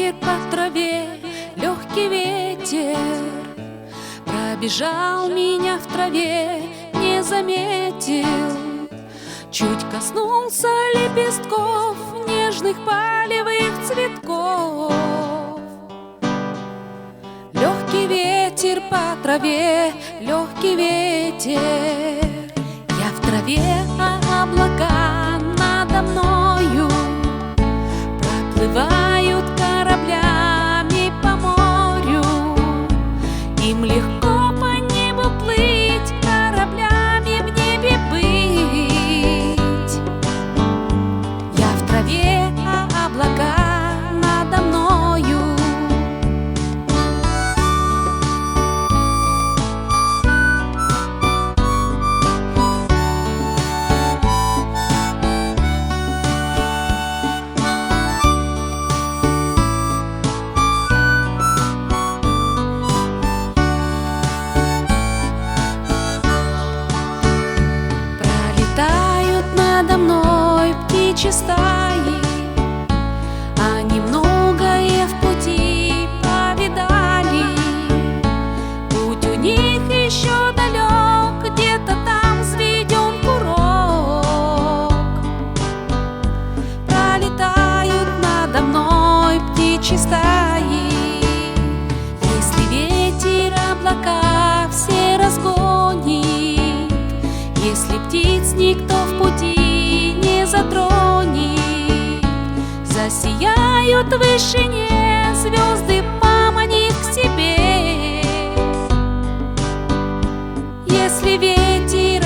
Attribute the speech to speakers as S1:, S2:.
S1: ветер по траве, легкий ветер пробежал меня в траве, не заметил. Чуть коснулся лепестков нежных полевых цветков. Легкий ветер по траве, легкий ветер. Я в траве, а облака надо мною проплывают кораблями по морю. Им легко по небу плыть, кораблями в небе быть. Я в траве, а облака надо мною. Надо мной птичьи стаи, они многое в пути повидали. Путь у них еще далек, где-то там взведен курок. Пролетают надо мной птичьи стаи. Если ветер облака все разгонит, если птиц никто в пути не затронет, засияют в вышине звезды, поманит к себе. Если ветер